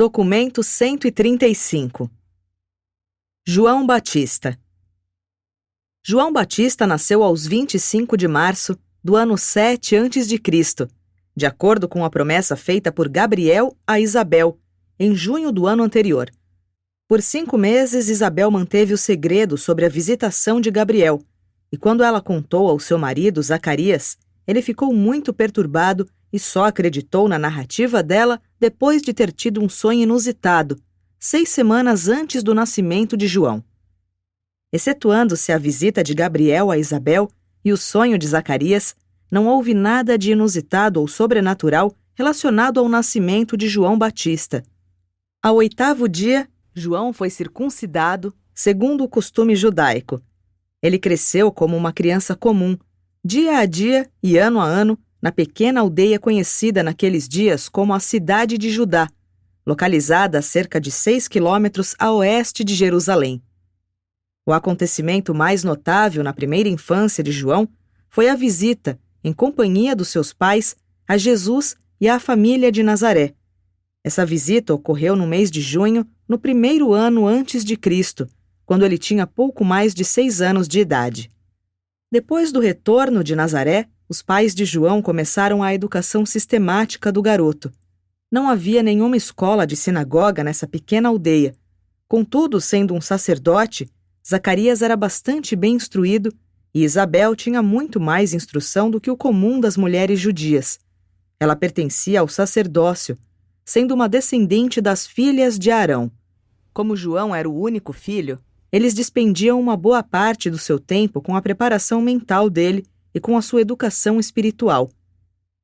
Documento 135. João Batista. João Batista nasceu aos 25 de março do ano 7 a.C., de acordo com a promessa feita por Gabriel a Isabel, em junho do ano anterior. Por 5 meses, Isabel manteve o segredo sobre a visitação de Gabriel, e quando ela contou ao seu marido, Zacarias, ele ficou muito perturbado e só acreditou na narrativa dela depois de ter tido um sonho inusitado, 6 semanas antes do nascimento de João. Excetuando-se a visita de Gabriel a Isabel e o sonho de Zacarias, não houve nada de inusitado ou sobrenatural relacionado ao nascimento de João Batista. Ao 8º dia, João foi circuncidado, segundo o costume judaico. Ele cresceu como uma criança comum, dia a dia e ano a ano, na pequena aldeia conhecida naqueles dias como a cidade de Judá, localizada a cerca de 6 quilômetros a oeste de Jerusalém. O acontecimento mais notável na primeira infância de João foi a visita, em companhia dos seus pais, a Jesus e à família de Nazaré. Essa visita ocorreu no mês de junho, no primeiro ano antes de Cristo, quando ele tinha pouco mais de 6 anos de idade. Depois do retorno de Nazaré, os pais de João começaram a educação sistemática do garoto. Não havia nenhuma escola de sinagoga nessa pequena aldeia. Contudo, sendo um sacerdote, Zacarias era bastante bem instruído e Isabel tinha muito mais instrução do que o comum das mulheres judias. Ela pertencia ao sacerdócio, sendo uma descendente das filhas de Arão. Como João era o único filho, eles despendiam uma boa parte do seu tempo com a preparação mental dele e com a sua educação espiritual.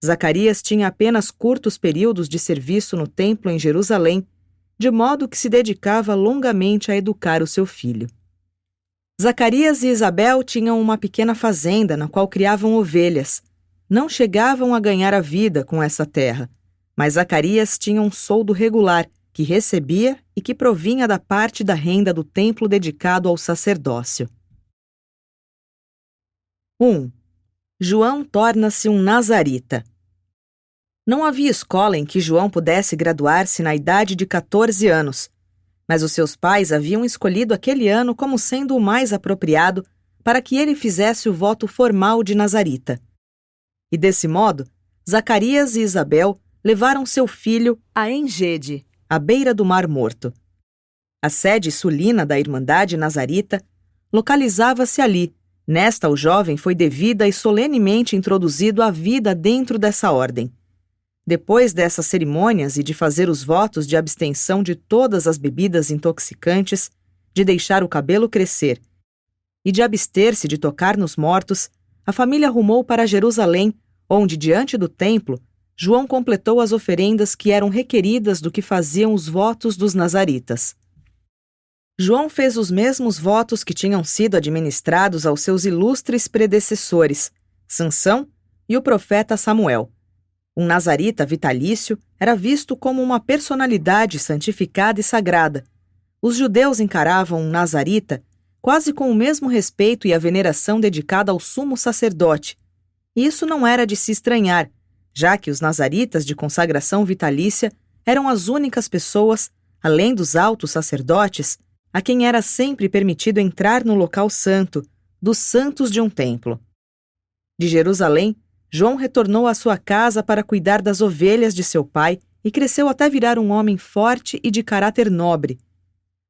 Zacarias tinha apenas curtos períodos de serviço no templo em Jerusalém, de modo que se dedicava longamente a educar o seu filho. Zacarias e Isabel tinham uma pequena fazenda na qual criavam ovelhas. Não chegavam a ganhar a vida com essa terra, mas Zacarias tinha um soldo regular que recebia e que provinha da parte da renda do templo dedicado ao sacerdócio. 1. João torna-se um nazarita. Não havia escola em que João pudesse graduar-se na idade de 14 anos, mas os seus pais haviam escolhido aquele ano como sendo o mais apropriado para que ele fizesse o voto formal de nazarita. E desse modo, Zacarias e Isabel levaram seu filho a Engede, à beira do Mar Morto. A sede sulina da Irmandade Nazarita localizava-se ali. Nesta, o jovem foi devida e solenemente introduzido à vida dentro dessa ordem. Depois dessas cerimônias e de fazer os votos de abstenção de todas as bebidas intoxicantes, de deixar o cabelo crescer e de abster-se de tocar nos mortos, a família rumou para Jerusalém, onde, diante do templo, João completou as oferendas que eram requeridas do que faziam os votos dos nazaritas. João fez os mesmos votos que tinham sido administrados aos seus ilustres predecessores, Sansão e o profeta Samuel. Um nazarita vitalício era visto como uma personalidade santificada e sagrada. Os judeus encaravam um nazarita quase com o mesmo respeito e a veneração dedicada ao sumo sacerdote. E isso não era de se estranhar, já que os nazaritas de consagração vitalícia eram as únicas pessoas, além dos altos sacerdotes, a quem era sempre permitido entrar no local santo, dos santos de um templo. De Jerusalém, João retornou à sua casa para cuidar das ovelhas de seu pai e cresceu até virar um homem forte e de caráter nobre.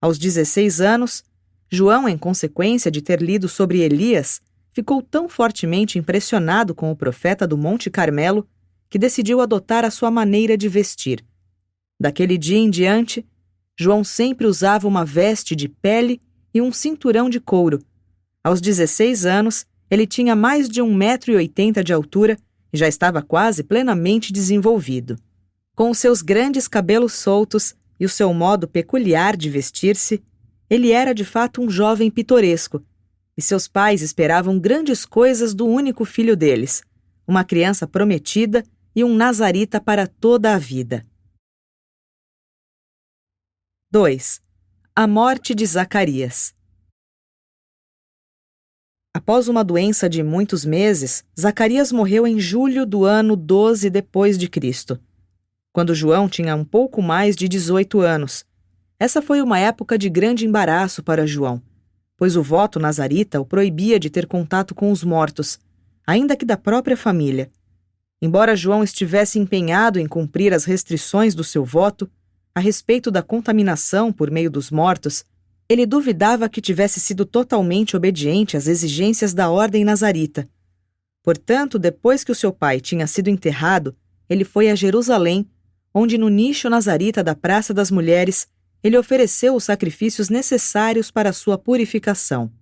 Aos 16 anos, João, em consequência de ter lido sobre Elias, ficou tão fortemente impressionado com o profeta do Monte Carmelo que decidiu adotar a sua maneira de vestir. Daquele dia em diante, João sempre usava uma veste de pele e um cinturão de couro. Aos 16 anos, ele tinha mais de 1,80 m de altura e já estava quase plenamente desenvolvido. Com os seus grandes cabelos soltos e o seu modo peculiar de vestir-se, ele era de fato um jovem pitoresco, e seus pais esperavam grandes coisas do único filho deles, uma criança prometida e um nazarita para toda a vida. 2. A morte de Zacarias. Após uma doença de muitos meses, Zacarias morreu em julho do ano 12 depois de Cristo. quando João tinha um pouco mais de 18 anos. Essa foi uma época de grande embaraço para João, pois o voto nazarita o proibia de ter contato com os mortos, ainda que da própria família. Embora João estivesse empenhado em cumprir as restrições do seu voto, a respeito da contaminação por meio dos mortos, ele duvidava que tivesse sido totalmente obediente às exigências da ordem nazarita. Portanto, depois que o seu pai tinha sido enterrado, ele foi a Jerusalém, onde no nicho nazarita da Praça das Mulheres, ele ofereceu os sacrifícios necessários para sua purificação.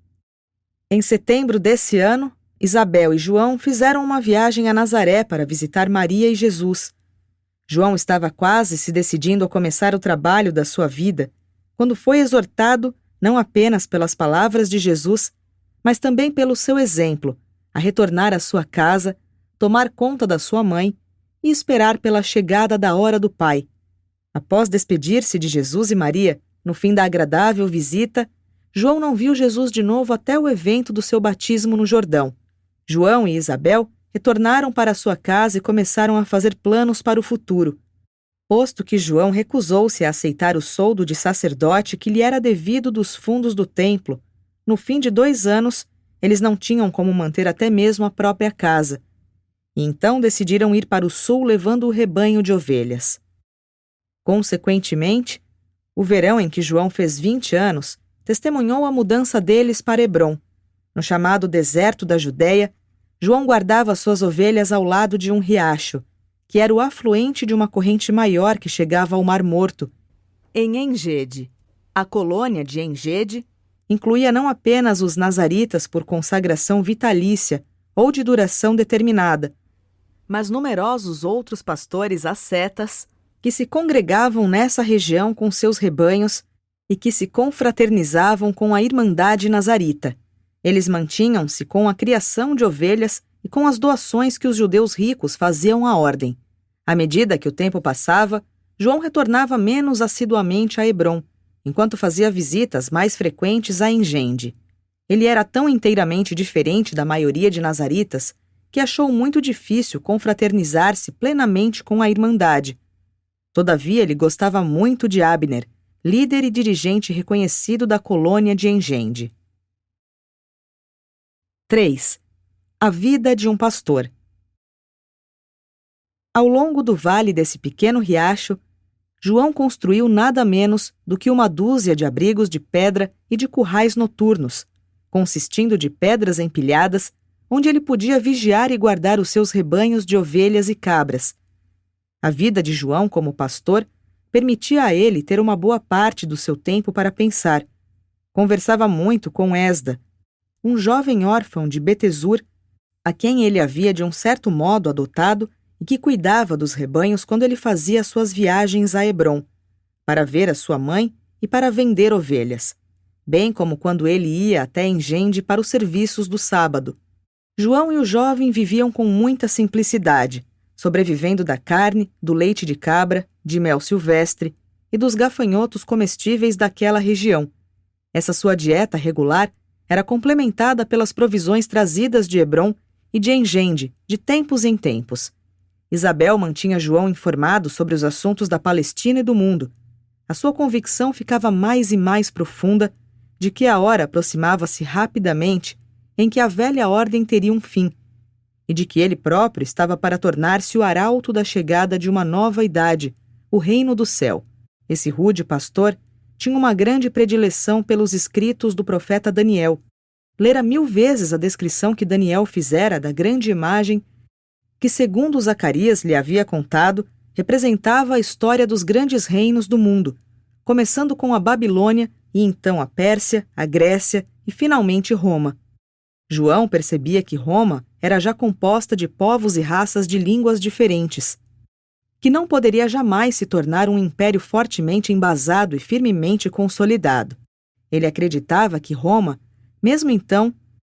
Em setembro desse ano, Isabel e João fizeram uma viagem a Nazaré para visitar Maria e Jesus. João estava quase se decidindo a começar o trabalho da sua vida, quando foi exortado, não apenas pelas palavras de Jesus, mas também pelo seu exemplo, a retornar à sua casa, tomar conta da sua mãe e esperar pela chegada da hora do Pai. Após despedir-se de Jesus e Maria, no fim da agradável visita, João não viu Jesus de novo até o evento do seu batismo no Jordão. João e Isabel retornaram para sua casa e começaram a fazer planos para o futuro, posto que João recusou-se a aceitar o soldo de sacerdote que lhe era devido dos fundos do templo. No fim de 2 anos, eles não tinham como manter até mesmo a própria casa, e então decidiram ir para o sul levando o rebanho de ovelhas. Consequentemente, o verão em que João fez 20 anos testemunhou a mudança deles para Hebrom. No chamado deserto da Judéia, João guardava suas ovelhas ao lado de um riacho, que era o afluente de uma corrente maior que chegava ao Mar Morto, em Engede. A colônia de Engede incluía não apenas os nazaritas por consagração vitalícia ou de duração determinada, mas numerosos outros pastores ascetas que se congregavam nessa região com seus rebanhos e que se confraternizavam com a Irmandade Nazarita. Eles mantinham-se com a criação de ovelhas e com as doações que os judeus ricos faziam à ordem. À medida que o tempo passava, João retornava menos assiduamente a Hebrom, enquanto fazia visitas mais frequentes a Engede. Ele era tão inteiramente diferente da maioria de nazaritas que achou muito difícil confraternizar-se plenamente com a Irmandade. Todavia, ele gostava muito de Abner, líder e dirigente reconhecido da colônia de Engede. 3. A vida de um pastor. Ao longo do vale desse pequeno riacho, João construiu nada menos do que uma dúzia de abrigos de pedra e de currais noturnos, consistindo de pedras empilhadas, onde ele podia vigiar e guardar os seus rebanhos de ovelhas e cabras. A vida de João como pastor permitia a ele ter uma boa parte do seu tempo para pensar. Conversava muito com Esda, um jovem órfão de Betesur, a quem ele havia de um certo modo adotado e que cuidava dos rebanhos quando ele fazia suas viagens a Hebrom, para ver a sua mãe e para vender ovelhas, bem como quando ele ia até Engede para os serviços do sábado. João e o jovem viviam com muita simplicidade, sobrevivendo da carne, do leite de cabra, de mel silvestre e dos gafanhotos comestíveis daquela região. Essa sua dieta regular era complementada pelas provisões trazidas de Hebrom e de Engede, de tempos em tempos. Isabel mantinha João informado sobre os assuntos da Palestina e do mundo. A sua convicção ficava mais e mais profunda de que a hora aproximava-se rapidamente em que a velha ordem teria um fim, e de que ele próprio estava para tornar-se o arauto da chegada de uma nova idade, o reino do céu. Esse rude pastor tinha uma grande predileção pelos escritos do profeta Daniel. Lera 1000 vezes a descrição que Daniel fizera da grande imagem que, segundo Zacarias lhe havia contado, representava a história dos grandes reinos do mundo, começando com a Babilônia e então a Pérsia, a Grécia e finalmente Roma. João percebia que Roma era já composta de povos e raças de línguas diferentes, que não poderia jamais se tornar um império fortemente embasado e firmemente consolidado. Ele acreditava que Roma, mesmo então,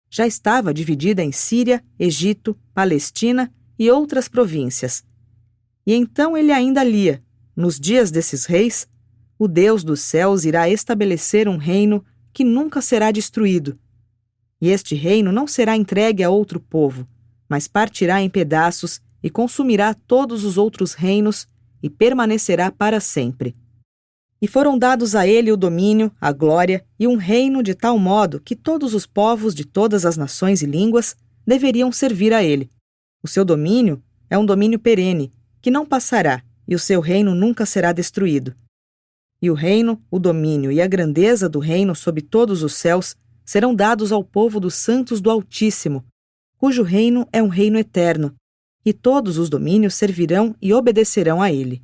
já estava dividida em Síria, Egito, Palestina e outras províncias. E então ele ainda lia: nos dias desses reis, o Deus dos céus irá estabelecer um reino que nunca será destruído. E este reino não será entregue a outro povo, mas partirá em pedaços e consumirá todos os outros reinos e permanecerá para sempre. E foram dados a ele o domínio, a glória e um reino de tal modo que todos os povos de todas as nações e línguas deveriam servir a ele. O seu domínio é um domínio perene, que não passará, e o seu reino nunca será destruído. E o reino, o domínio e a grandeza do reino sob todos os céus serão dados ao povo dos santos do Altíssimo, cujo reino é um reino eterno, e todos os domínios servirão e obedecerão a ele.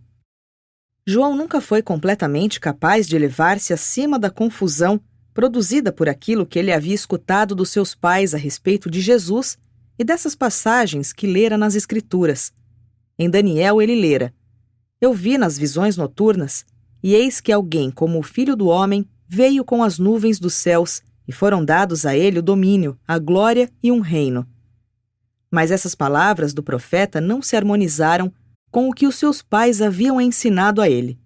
João nunca foi completamente capaz de elevar-se acima da confusão produzida por aquilo que ele havia escutado dos seus pais a respeito de Jesus e dessas passagens que lera nas Escrituras. Em Daniel ele lera: Eu vi nas visões noturnas, e eis que alguém como o Filho do Homem veio com as nuvens dos céus, e foram dados a ele o domínio, a glória e um reino. Mas essas palavras do profeta não se harmonizaram com o que os seus pais haviam ensinado a ele.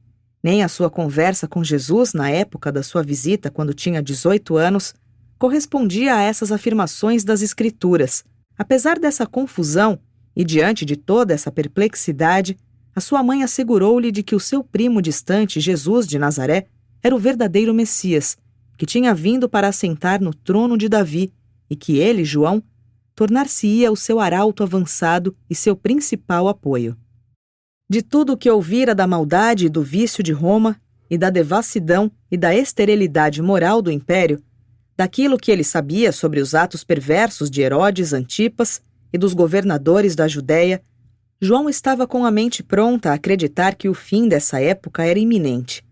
Nem a sua conversa com Jesus na época da sua visita, quando tinha 18 anos, correspondia a essas afirmações das Escrituras. Apesar dessa confusão, e diante de toda essa perplexidade, a sua mãe assegurou-lhe de que o seu primo distante, Jesus de Nazaré, era o verdadeiro Messias, que tinha vindo para assentar no trono de Davi, e que ele, João, tornar-se-ia o seu arauto avançado e seu principal apoio. De tudo o que ouvira da maldade e do vício de Roma, e da devassidão e da esterilidade moral do império, daquilo que ele sabia sobre os atos perversos de Herodes Antipas e dos governadores da Judéia, João estava com a mente pronta a acreditar que o fim dessa época era iminente.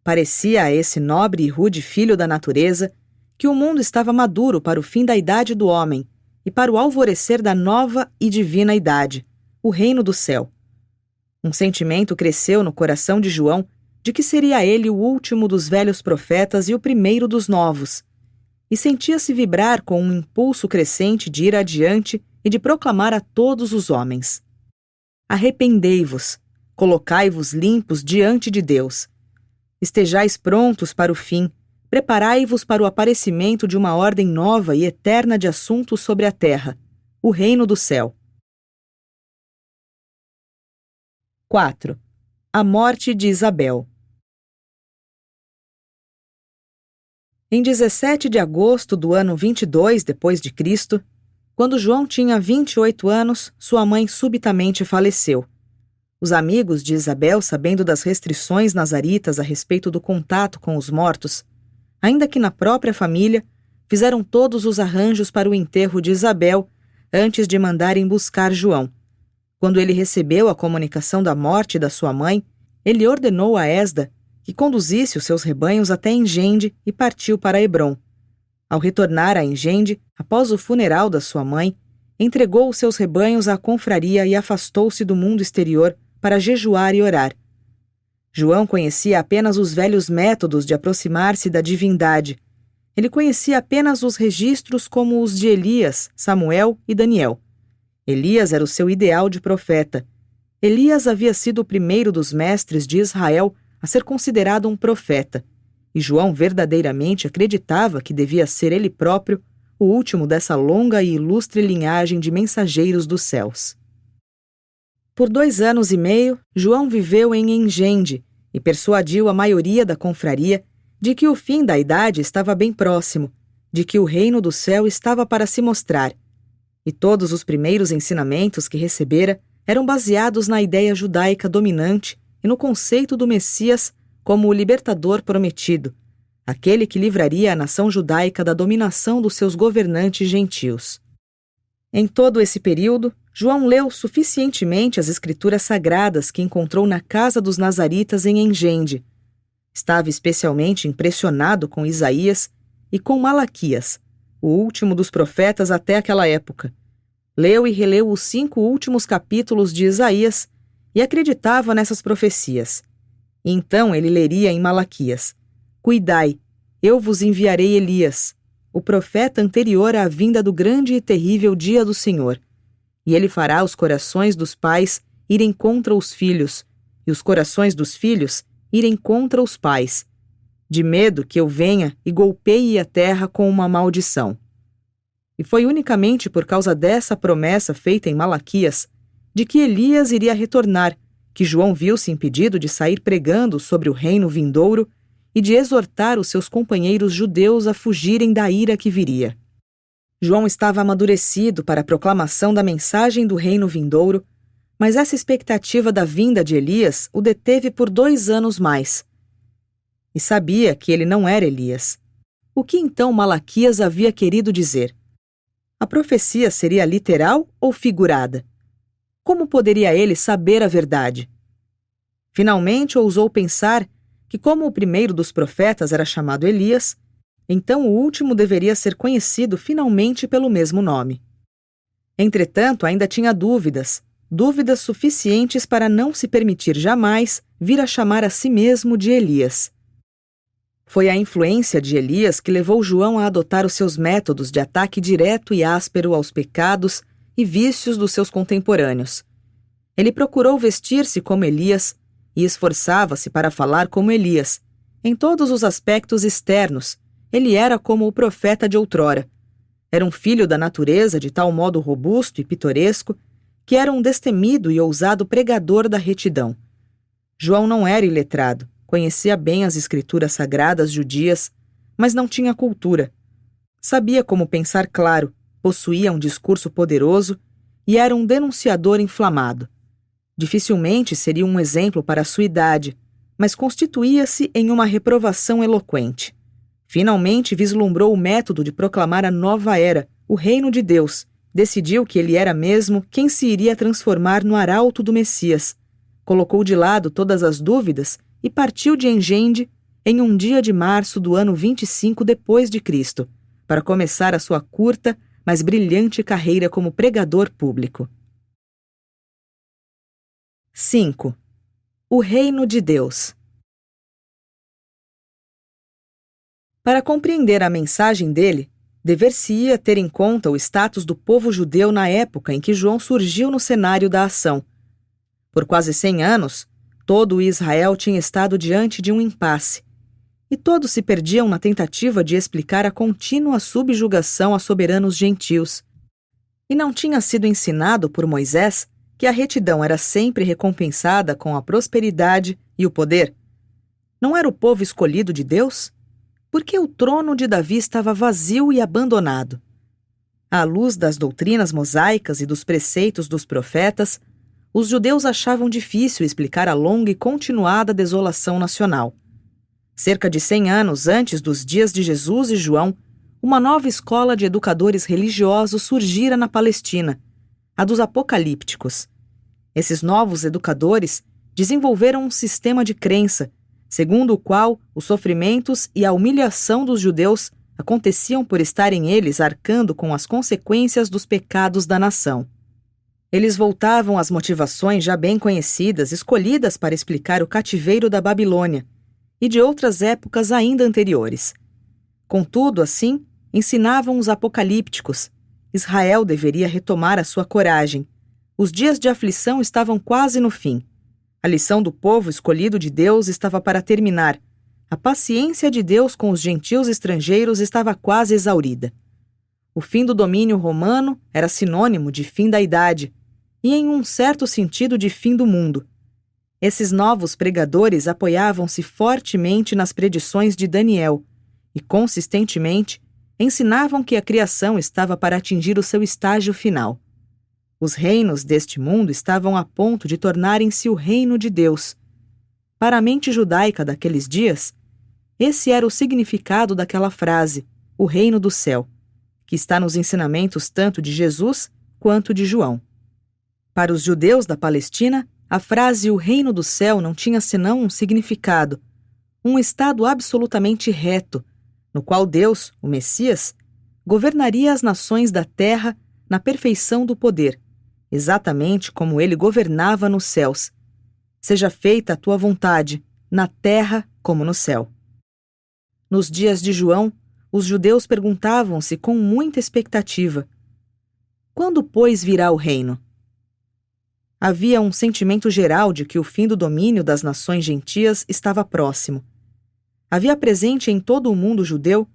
Parecia a esse nobre e rude filho da natureza que o mundo estava maduro para o fim da idade do homem e para o alvorecer da nova e divina idade, o reino do céu. Um sentimento cresceu no coração de João de que seria ele o último dos velhos profetas e o primeiro dos novos, e sentia-se vibrar com um impulso crescente de ir adiante e de proclamar a todos os homens: Arrependei-vos, colocai-vos limpos diante de Deus. Estejais prontos para o fim, preparai-vos para o aparecimento de uma ordem nova e eterna de assuntos sobre a terra, o reino do céu. 4. A morte de Isabel. Em 17 de agosto do ano 22 depois de Cristo, quando João tinha 28 anos, sua mãe subitamente faleceu. Os amigos de Isabel, sabendo das restrições nazaritas a respeito do contato com os mortos, ainda que na própria família, fizeram todos os arranjos para o enterro de Isabel antes de mandarem buscar João. Quando ele recebeu a comunicação da morte da sua mãe, ele ordenou a Esda que conduzisse os seus rebanhos até Engende e partiu para Hebrom. Ao retornar a Engende, após o funeral da sua mãe, entregou os seus rebanhos à confraria e afastou-se do mundo exterior para jejuar e orar. João conhecia apenas os velhos métodos de aproximar-se da divindade. Ele conhecia apenas os registros como os de Elias, Samuel e Daniel. Elias era o seu ideal de profeta. Elias havia sido o primeiro dos mestres de Israel a ser considerado um profeta, e João verdadeiramente acreditava que devia ser ele próprio o último dessa longa e ilustre linhagem de mensageiros dos céus. Por 2 anos e meio, João viveu em Engende e persuadiu a maioria da confraria de que o fim da idade estava bem próximo, de que o reino do céu estava para se mostrar, e todos os primeiros ensinamentos que recebera eram baseados na ideia judaica dominante e no conceito do Messias como o libertador prometido, aquele que livraria a nação judaica da dominação dos seus governantes gentios. Em todo esse período, João leu suficientemente as escrituras sagradas que encontrou na casa dos nazaritas em Engende. Estava especialmente impressionado com Isaías e com Malaquias, o último dos profetas até aquela época. Leu e releu os 5 últimos capítulos de Isaías e acreditava nessas profecias. E então ele leria em Malaquias: Cuidai, eu vos enviarei Elias, o profeta anterior à vinda do grande e terrível dia do Senhor. E ele fará os corações dos pais irem contra os filhos, e os corações dos filhos irem contra os pais, de medo que eu venha e golpeie a terra com uma maldição. E foi unicamente por causa dessa promessa feita em Malaquias, de que Elias iria retornar, que João viu-se impedido de sair pregando sobre o reino vindouro e de exortar os seus companheiros judeus a fugirem da ira que viria. João estava amadurecido para a proclamação da mensagem do reino vindouro, mas essa expectativa da vinda de Elias o deteve por 2 anos mais. E sabia que ele não era Elias. O que então Malaquias havia querido dizer? A profecia seria literal ou figurada? Como poderia ele saber a verdade? Finalmente ousou pensar que, como o primeiro dos profetas era chamado Elias, então o último deveria ser conhecido finalmente pelo mesmo nome. Entretanto, ainda tinha dúvidas suficientes para não se permitir jamais vir a chamar a si mesmo de Elias. Foi a influência de Elias que levou João a adotar os seus métodos de ataque direto e áspero aos pecados e vícios dos seus contemporâneos. Ele procurou vestir-se como Elias e esforçava-se para falar como Elias. Em todos os aspectos externos, ele era como o profeta de outrora. Era um filho da natureza de tal modo robusto e pitoresco que era um destemido e ousado pregador da retidão. João não era iletrado, conhecia bem as escrituras sagradas judias, mas não tinha cultura. Sabia como pensar claro, possuía um discurso poderoso e era um denunciador inflamado. Dificilmente seria um exemplo para a sua idade, mas constituía-se em uma reprovação eloquente. Finalmente vislumbrou o método de proclamar a nova era, o reino de Deus. Decidiu que ele era mesmo quem se iria transformar no arauto do Messias. Colocou de lado todas as dúvidas e partiu de Engende em um dia de março do ano 25 depois de Cristo, para começar a sua curta, mas brilhante carreira como pregador público. 5. O reino de Deus. Para compreender a mensagem dele, dever-se-ia ter em conta o status do povo judeu na época em que João surgiu no cenário da ação. Por quase 100 anos, todo o Israel tinha estado diante de um impasse, e todos se perdiam na tentativa de explicar a contínua subjugação a soberanos gentios. E não tinha sido ensinado por Moisés que a retidão era sempre recompensada com a prosperidade e o poder? Não era o povo escolhido de Deus? Por que o trono de Davi estava vazio e abandonado? À luz das doutrinas mosaicas e dos preceitos dos profetas, os judeus achavam difícil explicar a longa e continuada desolação nacional. Cerca de 100 anos antes dos dias de Jesus e João, uma nova escola de educadores religiosos surgira na Palestina, a dos apocalípticos. Esses novos educadores desenvolveram um sistema de crença, segundo o qual os sofrimentos e a humilhação dos judeus aconteciam por estarem eles arcando com as consequências dos pecados da nação. Eles voltavam às motivações já bem conhecidas, escolhidas para explicar o cativeiro da Babilônia e de outras épocas ainda anteriores. Contudo, assim, ensinavam os apocalípticos. Israel deveria retomar a sua coragem. Os dias de aflição estavam quase no fim. A lição do povo escolhido de Deus estava para terminar. A paciência de Deus com os gentios estrangeiros estava quase exaurida. O fim do domínio romano era sinônimo de fim da idade e, em um certo sentido, de fim do mundo. Esses novos pregadores apoiavam-se fortemente nas predições de Daniel e, consistentemente, ensinavam que a criação estava para atingir o seu estágio final. Os reinos deste mundo estavam a ponto de tornarem-se o reino de Deus. Para a mente judaica daqueles dias, esse era o significado daquela frase, o reino do céu, que está nos ensinamentos tanto de Jesus quanto de João. Para os judeus da Palestina, a frase o reino do céu não tinha senão um significado, um estado absolutamente reto, no qual Deus, o Messias, governaria as nações da terra na perfeição do poder, exatamente como ele governava nos céus. Seja feita a tua vontade, na terra como no céu. Nos dias de João, os judeus perguntavam-se com muita expectativa: quando, pois, virá o reino? Havia um sentimento geral de que o fim do domínio das nações gentias estava próximo. Havia presente em todo o mundo judeu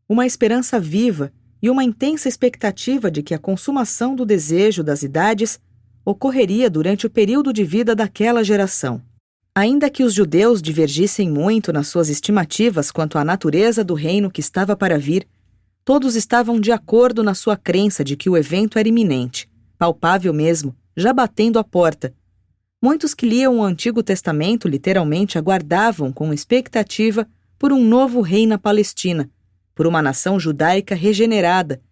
uma esperança viva e uma intensa expectativa de que a consumação do desejo das idades ocorreria durante o período de vida daquela geração. Ainda que os judeus divergissem muito nas suas estimativas quanto à natureza do reino que estava para vir, todos estavam de acordo na sua crença de que o evento era iminente, palpável mesmo, já batendo à porta. Muitos que liam o Antigo Testamento literalmente aguardavam com expectativa por um novo rei na Palestina, por uma nação judaica regenerada,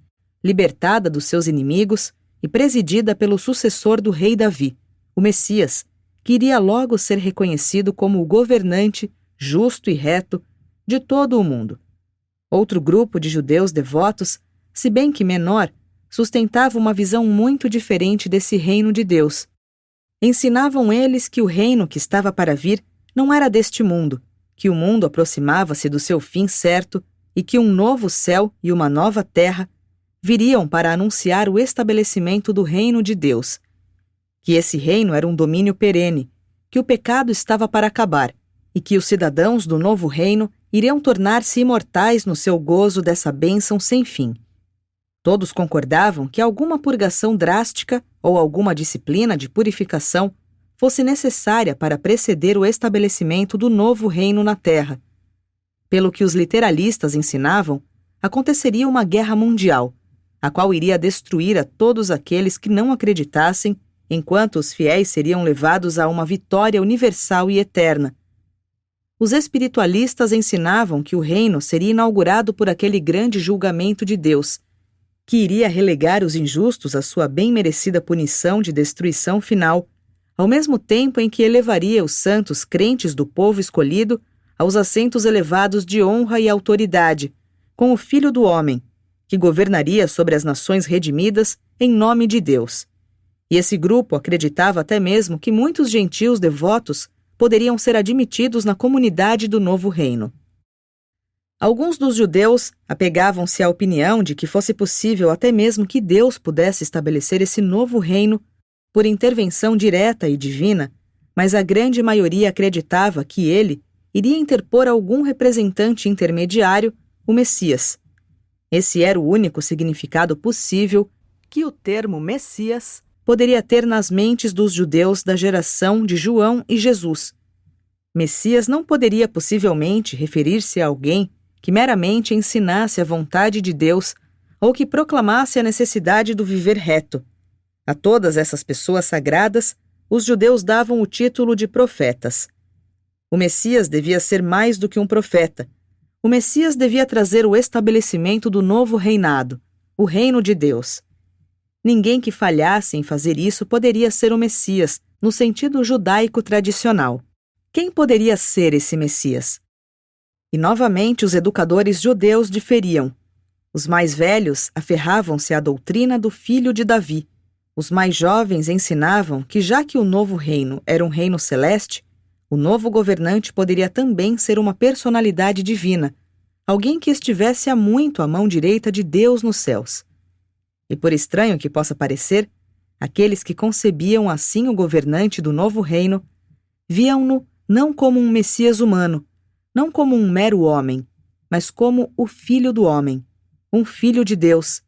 libertada dos seus inimigos e presidida pelo sucessor do rei Davi, o Messias, que iria logo ser reconhecido como o governante justo e reto de todo o mundo. Outro grupo de judeus devotos, se bem que menor, sustentava uma visão muito diferente desse reino de Deus. Ensinavam eles que o reino que estava para vir não era deste mundo, que o mundo aproximava-se do seu fim certo e que um novo céu e uma nova terra viriam para anunciar o estabelecimento do reino de Deus, que esse reino era um domínio perene, que o pecado estava para acabar e que os cidadãos do novo reino iriam tornar-se imortais no seu gozo dessa bênção sem fim. Todos concordavam que alguma purgação drástica ou alguma disciplina de purificação fosse necessária para preceder o estabelecimento do novo reino na terra. Pelo que os literalistas ensinavam, aconteceria uma guerra mundial, a qual iria destruir a todos aqueles que não acreditassem, enquanto os fiéis seriam levados a uma vitória universal e eterna. Os espiritualistas ensinavam que o reino seria inaugurado por aquele grande julgamento de Deus, que iria relegar os injustos à sua bem merecida punição de destruição final, ao mesmo tempo em que elevaria os santos crentes do povo escolhido aos assentos elevados de honra e autoridade, com o Filho do Homem, que governaria sobre as nações redimidas em nome de Deus. E esse grupo acreditava até mesmo que muitos gentios devotos poderiam ser admitidos na comunidade do novo reino. Alguns dos judeus apegavam-se à opinião de que fosse possível até mesmo que Deus pudesse estabelecer esse novo reino por intervenção direta e divina, mas a grande maioria acreditava que ele iria interpor algum representante intermediário, o Messias. Esse era o único significado possível que o termo Messias poderia ter nas mentes dos judeus da geração de João e Jesus. Messias não poderia possivelmente referir-se a alguém que meramente ensinasse a vontade de Deus ou que proclamasse a necessidade do viver reto. A todas essas pessoas sagradas, os judeus davam o título de profetas. O Messias devia ser mais do que um profeta. O Messias devia trazer o estabelecimento do novo reinado, o reino de Deus. Ninguém que falhasse em fazer isso poderia ser o Messias, no sentido judaico tradicional. Quem poderia ser esse Messias? E novamente os educadores judeus diferiam. Os mais velhos aferravam-se à doutrina do filho de Davi. Os mais jovens ensinavam que, já que o novo reino era um reino celeste, o novo governante poderia também ser uma personalidade divina, alguém que estivesse há muito à mão direita de Deus nos céus. E por estranho que possa parecer, aqueles que concebiam assim o governante do novo reino, viam-no não como um Messias humano, não como um mero homem, mas como o Filho do Homem, um Filho de Deus,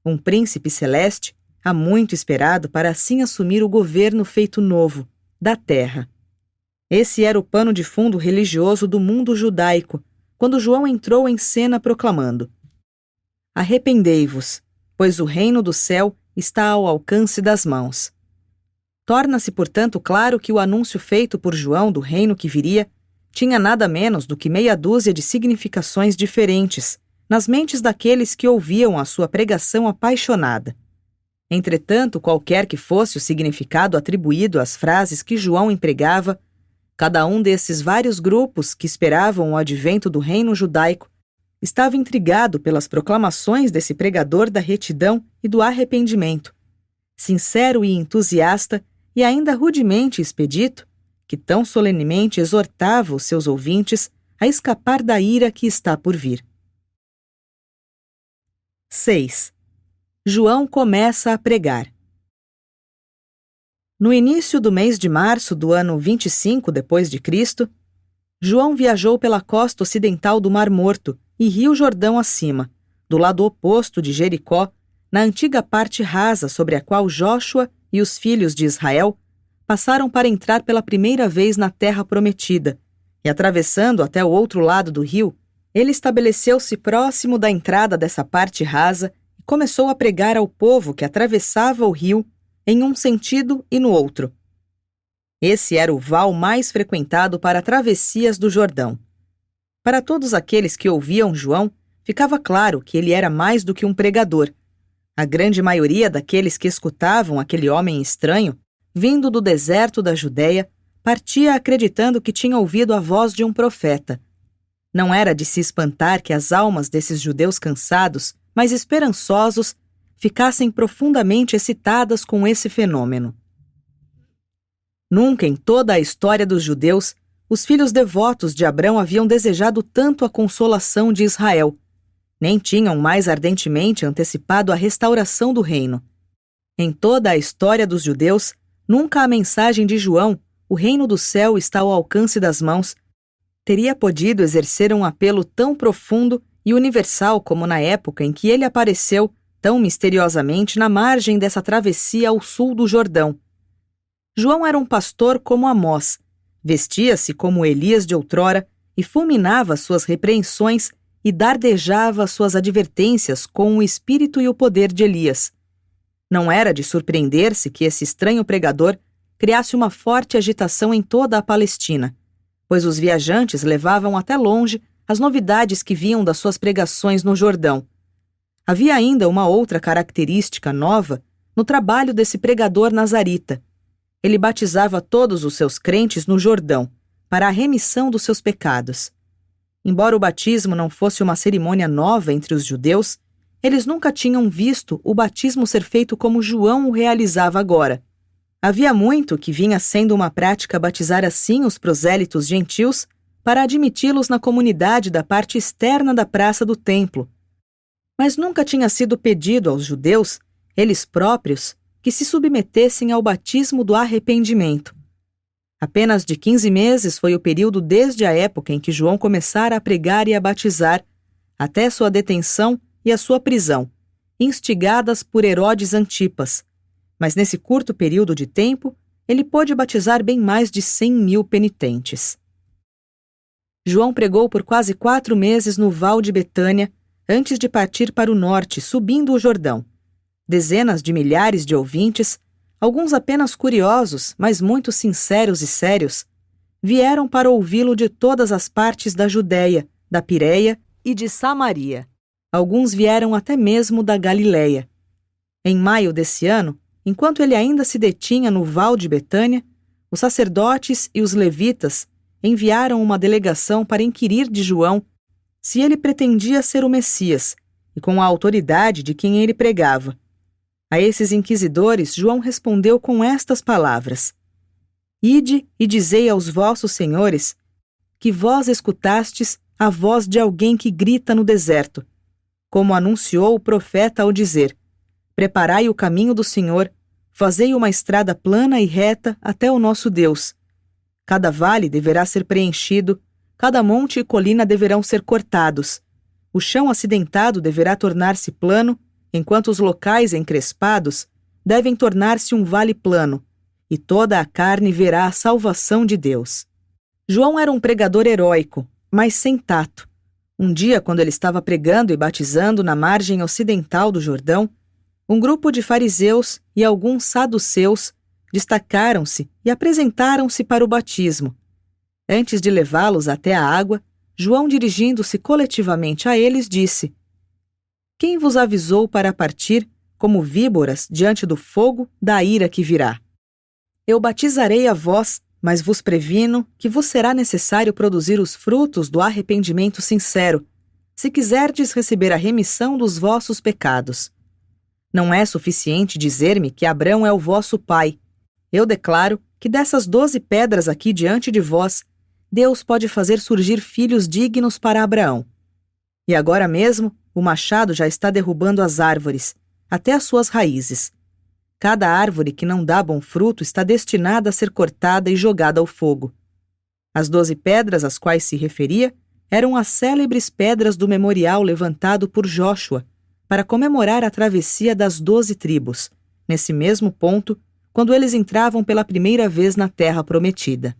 um príncipe celeste, há muito esperado para assim assumir o governo feito novo, da terra. Esse era o pano de fundo religioso do mundo judaico, quando João entrou em cena proclamando: Arrependei-vos, pois o reino do céu está ao alcance das mãos. Torna-se, portanto, claro que o anúncio feito por João do reino que viria tinha nada menos do que meia dúzia de significações diferentes nas mentes daqueles que ouviam a sua pregação apaixonada. Entretanto, qualquer que fosse o significado atribuído às frases que João empregava, cada um desses vários grupos que esperavam o advento do reino judaico estava intrigado pelas proclamações desse pregador da retidão e do arrependimento, sincero e entusiasta e ainda rudemente expedito, que tão solenemente exortava os seus ouvintes a escapar da ira que está por vir. 6. João começa a pregar. No início do mês de março do ano 25 depois de Cristo, João viajou pela costa ocidental do Mar Morto e Rio Jordão acima, do lado oposto de Jericó, na antiga parte rasa sobre a qual Jóshua e os filhos de Israel passaram para entrar pela primeira vez na terra prometida, e atravessando até o outro lado do rio, ele estabeleceu-se próximo da entrada dessa parte rasa e começou a pregar ao povo que atravessava o rio em um sentido e no outro. Esse era o val mais frequentado para travessias do Jordão. Para todos aqueles que ouviam João, ficava claro que ele era mais do que um pregador. A grande maioria daqueles que escutavam aquele homem estranho, vindo do deserto da Judéia, partia acreditando que tinha ouvido a voz de um profeta. Não era de se espantar que as almas desses judeus cansados, mas esperançosos, ficassem profundamente excitadas com esse fenômeno. Nunca em toda a história dos judeus, os filhos devotos de Abrão haviam desejado tanto a consolação de Israel, nem tinham mais ardentemente antecipado a restauração do reino. Em toda a história dos judeus, nunca a mensagem de João, o reino do céu está ao alcance das mãos, teria podido exercer um apelo tão profundo e universal como na época em que ele apareceu tão misteriosamente na margem dessa travessia ao sul do Jordão. João era um pastor como Amós, vestia-se como Elias de outrora e fulminava suas repreensões e dardejava suas advertências com o espírito e o poder de Elias. Não era de surpreender-se que esse estranho pregador criasse uma forte agitação em toda a Palestina, pois os viajantes levavam até longe as novidades que vinham das suas pregações no Jordão. Havia ainda uma outra característica nova no trabalho desse pregador nazarita. Ele batizava todos os seus crentes no Jordão, para a remissão dos seus pecados. Embora o batismo não fosse uma cerimônia nova entre os judeus, eles nunca tinham visto o batismo ser feito como João o realizava agora. Havia muito que vinha sendo uma prática batizar assim os prosélitos gentios para admiti-los na comunidade da parte externa da praça do templo. Mas nunca tinha sido pedido aos judeus, eles próprios, que se submetessem ao batismo do arrependimento. Apenas de 15 meses foi o período desde a época em que João começara a pregar e a batizar, até sua detenção e a sua prisão, instigadas por Herodes Antipas. Mas nesse curto período de tempo, ele pôde batizar bem mais de 100.000 penitentes. João pregou por quase 4 meses no Val de Betânia, antes de partir para o norte, subindo o Jordão. Dezenas de milhares de ouvintes, alguns apenas curiosos, mas muito sinceros e sérios, vieram para ouvi-lo de todas as partes da Judéia, da Pireia e de Samaria. Alguns vieram até mesmo da Galileia. Em maio desse ano, enquanto ele ainda se detinha no Val de Betânia, os sacerdotes e os levitas enviaram uma delegação para inquirir de João se ele pretendia ser o Messias, e com a autoridade de quem ele pregava. A esses inquisidores, João respondeu com estas palavras: Ide e dizei aos vossos senhores que vós escutastes a voz de alguém que grita no deserto, como anunciou o profeta ao dizer: Preparai o caminho do Senhor, fazei uma estrada plana e reta até o nosso Deus. Cada vale deverá ser preenchido, cada monte e colina deverão ser cortados. O chão acidentado deverá tornar-se plano, enquanto os locais encrespados devem tornar-se um vale plano, e toda a carne verá a salvação de Deus. João era um pregador heróico, mas sem tato. Um dia, quando ele estava pregando e batizando na margem ocidental do Jordão, um grupo de fariseus e alguns saduceus destacaram-se e apresentaram-se para o batismo. Antes de levá-los até a água, João, dirigindo-se coletivamente a eles, disse: Quem vos avisou para partir, como víboras, diante do fogo da ira que virá? Eu batizarei a vós, mas vos previno que vos será necessário produzir os frutos do arrependimento sincero, se quiserdes receber a remissão dos vossos pecados. Não é suficiente dizer-me que Abrão é o vosso pai. Eu declaro que dessas 12 pedras aqui diante de vós, Deus pode fazer surgir filhos dignos para Abraão. E agora mesmo, o machado já está derrubando as árvores, até as suas raízes. Cada árvore que não dá bom fruto está destinada a ser cortada e jogada ao fogo. As 12 pedras às quais se referia eram as célebres pedras do memorial levantado por Jóshua para comemorar a travessia das 12 tribos. Nesse mesmo ponto, quando eles entravam pela primeira vez na Terra Prometida.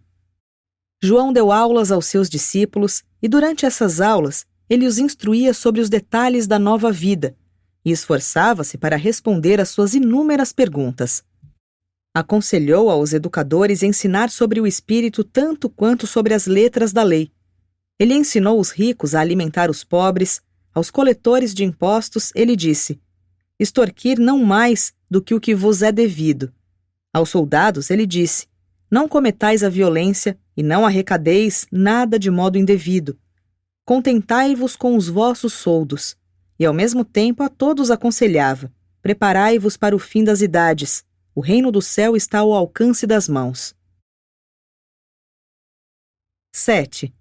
João deu aulas aos seus discípulos e, durante essas aulas, ele os instruía sobre os detalhes da nova vida e esforçava-se para responder às suas inúmeras perguntas. Aconselhou aos educadores ensinar sobre o espírito tanto quanto sobre as letras da lei. Ele ensinou os ricos a alimentar os pobres. Aos coletores de impostos, ele disse: extorquir não mais do que o que vos é devido. Aos soldados, ele disse: não cometais a violência e não arrecadeis nada de modo indevido. Contentai-vos com os vossos soldos. E ao mesmo tempo a todos aconselhava: preparai-vos para o fim das idades. O reino do céu está ao alcance das mãos. 7.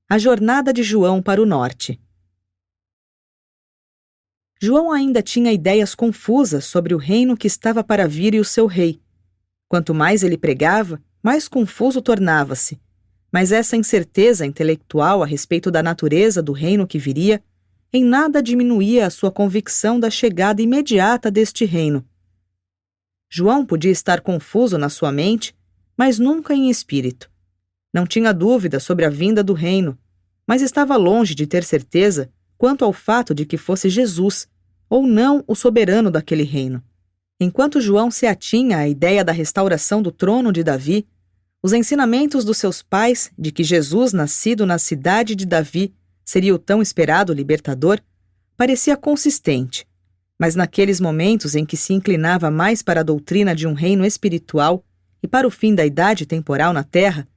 A jornada de João para o norte. João ainda tinha ideias confusas sobre o reino que estava para vir e o seu rei. Quanto mais ele pregava, mais confuso tornava-se. Mas essa incerteza intelectual a respeito da natureza do reino que viria, em nada diminuía a sua convicção da chegada imediata deste reino. João podia estar confuso na sua mente, mas nunca em espírito. Não tinha dúvida sobre a vinda do reino, mas estava longe de ter certeza quanto ao fato de que fosse Jesus, ou não o soberano daquele reino. Enquanto João se atinha à ideia da restauração do trono de Davi, os ensinamentos dos seus pais de que Jesus, nascido na cidade de Davi, seria o tão esperado libertador, parecia consistente. Mas naqueles momentos em que se inclinava mais para a doutrina de um reino espiritual e para o fim da idade temporal na terra,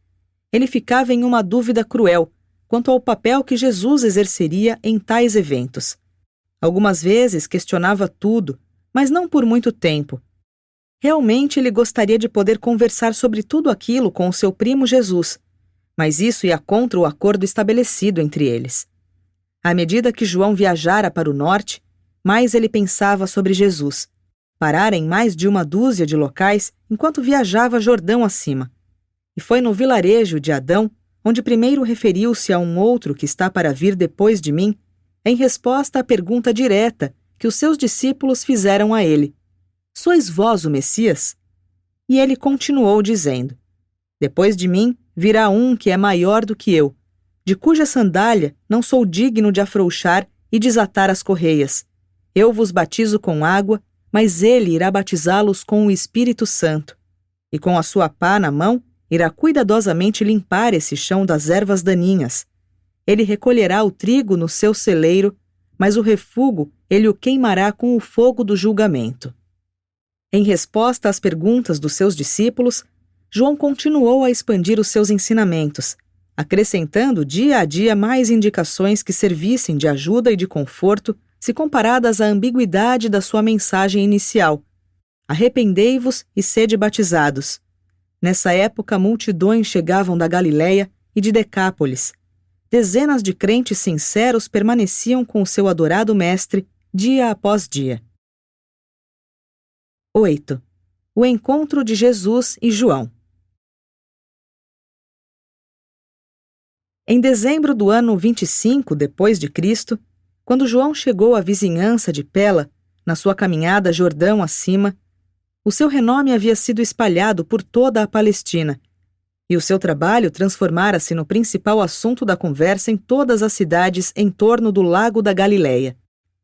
ele ficava em uma dúvida cruel quanto ao papel que Jesus exerceria em tais eventos. Algumas vezes questionava tudo, mas não por muito tempo. Realmente ele gostaria de poder conversar sobre tudo aquilo com o seu primo Jesus, mas isso ia contra o acordo estabelecido entre eles. À medida que João viajara para o norte, mais ele pensava sobre Jesus. Parara em mais de uma dúzia de locais enquanto viajava Jordão acima. E foi no vilarejo de Adão, onde primeiro referiu-se a um outro que está para vir depois de mim, em resposta à pergunta direta que os seus discípulos fizeram a ele: sois vós o Messias? E ele continuou dizendo: depois de mim virá um que é maior do que eu, de cuja sandália não sou digno de afrouxar e desatar as correias. Eu vos batizo com água, mas ele irá batizá-los com o Espírito Santo. E com a sua pá na mão, irá cuidadosamente limpar esse chão das ervas daninhas. Ele recolherá o trigo no seu celeiro, mas o refúgio ele o queimará com o fogo do julgamento. Em resposta às perguntas dos seus discípulos, João continuou a expandir os seus ensinamentos, acrescentando dia a dia mais indicações que servissem de ajuda e de conforto se comparadas à ambiguidade da sua mensagem inicial: arrependei-vos e sede batizados. Nessa época, multidões chegavam da Galiléia e de Decápolis. Dezenas de crentes sinceros permaneciam com o seu adorado mestre dia após dia. 8. O encontro de Jesus e João. Em dezembro do ano 25 depois de Cristo, quando João chegou à vizinhança de Pela, na sua caminhada Jordão acima, o seu renome havia sido espalhado por toda a Palestina, e o seu trabalho transformara-se no principal assunto da conversa em todas as cidades em torno do Lago da Galileia.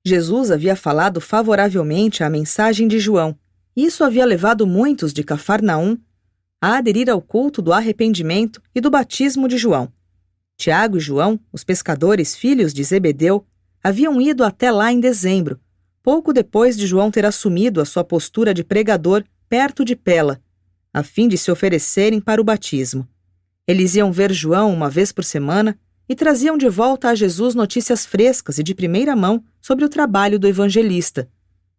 Jesus havia falado favoravelmente à mensagem de João, e isso havia levado muitos de Cafarnaum a aderir ao culto do arrependimento e do batismo de João. Tiago e João, os pescadores filhos de Zebedeu, haviam ido até lá em dezembro, pouco depois de João ter assumido a sua postura de pregador perto de Pela, a fim de se oferecerem para o batismo. Eles iam ver João uma vez por semana e traziam de volta a Jesus notícias frescas e de primeira mão sobre o trabalho do evangelista.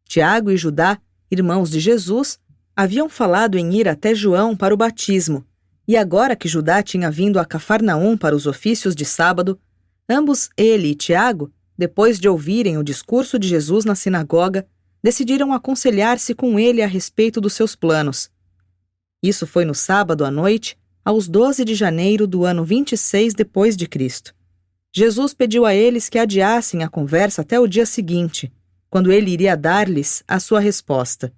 Tiago e Judá, irmãos de Jesus, haviam falado em ir até João para o batismo, e agora que Judá tinha vindo a Cafarnaum para os ofícios de sábado, ambos, ele e Tiago, depois de ouvirem o discurso de Jesus na sinagoga, decidiram aconselhar-se com ele a respeito dos seus planos. Isso foi no sábado à noite, aos 12 de janeiro do ano 26 depois de Cristo. Jesus pediu a eles que adiassem a conversa até o dia seguinte, quando ele iria dar-lhes a sua resposta.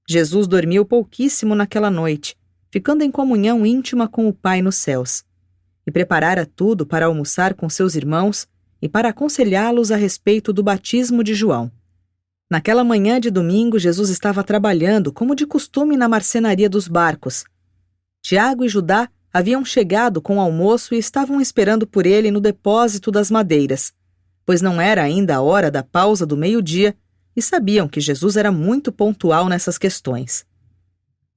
Jesus dormiu pouquíssimo naquela noite, ficando em comunhão íntima com o Pai nos céus, e preparara tudo para almoçar com seus irmãos e para aconselhá-los a respeito do batismo de João. Naquela manhã de domingo, Jesus estava trabalhando, como de costume, na marcenaria dos barcos. Tiago e Judá haviam chegado com o almoço e estavam esperando por ele no depósito das madeiras, pois não era ainda a hora da pausa do meio-dia e sabiam que Jesus era muito pontual nessas questões.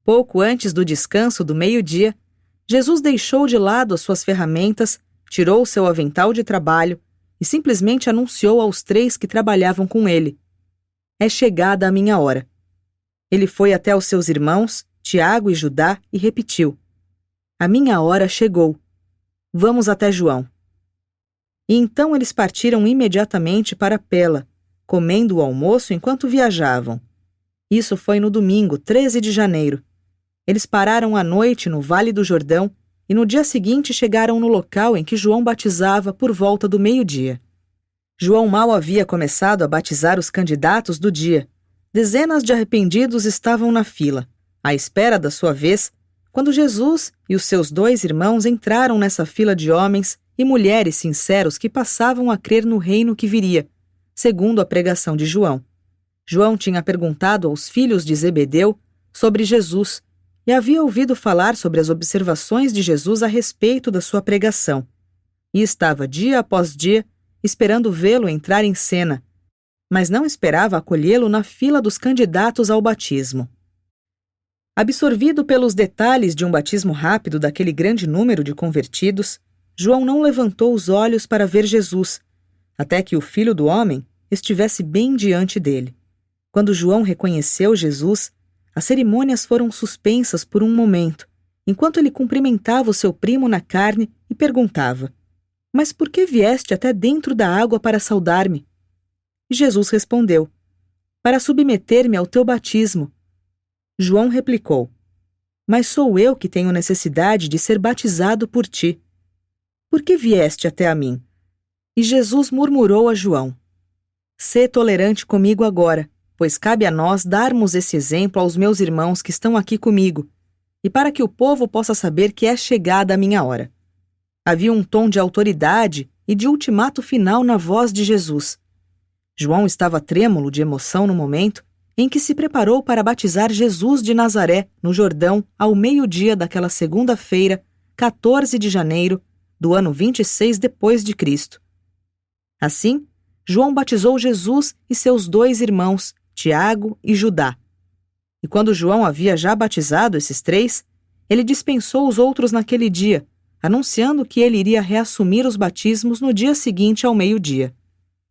Pouco antes do descanso do meio-dia, Jesus deixou de lado as suas ferramentas, tirou seu avental de trabalho e simplesmente anunciou aos 3 que trabalhavam com ele: "É chegada a minha hora." Ele foi até os seus irmãos, Tiago e Judá, e repetiu: "A minha hora chegou. Vamos até João." E então eles partiram imediatamente para Pela, comendo o almoço enquanto viajavam. Isso foi no domingo, 13 de janeiro. Eles pararam à noite no Vale do Jordão e no dia seguinte chegaram no local em que João batizava por volta do meio-dia. João mal havia começado a batizar os candidatos do dia. Dezenas de arrependidos estavam na fila, à espera da sua vez, quando Jesus e os seus 2 irmãos entraram nessa fila de homens e mulheres sinceros que passavam a crer no reino que viria, segundo a pregação de João. João tinha perguntado aos filhos de Zebedeu sobre Jesus e havia ouvido falar sobre as observações de Jesus a respeito da sua pregação. E estava dia após dia esperando vê-lo entrar em cena, mas não esperava acolhê-lo na fila dos candidatos ao batismo. Absorvido pelos detalhes de um batismo rápido daquele grande número de convertidos, João não levantou os olhos para ver Jesus, até que o Filho do Homem estivesse bem diante dele. Quando João reconheceu Jesus, as cerimônias foram suspensas por um momento, enquanto ele cumprimentava o seu primo na carne e perguntava: "Mas por que vieste até dentro da água para saudar-me?" E Jesus respondeu: "Para submeter-me ao teu batismo." João replicou: "Mas sou eu que tenho necessidade de ser batizado por ti. Por que vieste até a mim?" E Jesus murmurou a João: "Sê tolerante comigo agora, pois cabe a nós darmos esse exemplo aos meus irmãos que estão aqui comigo, e para que o povo possa saber que é chegada a minha hora." Havia um tom de autoridade e de ultimato final na voz de Jesus. João estava trêmulo de emoção no momento em que se preparou para batizar Jesus de Nazaré, no Jordão, ao meio-dia daquela segunda-feira, 14 de janeiro, do ano 26 depois de Cristo. Assim, João batizou Jesus e seus 2 irmãos, Tiago e Judá. E quando João havia já batizado esses 3, ele dispensou os outros naquele dia, anunciando que ele iria reassumir os batismos no dia seguinte ao meio-dia.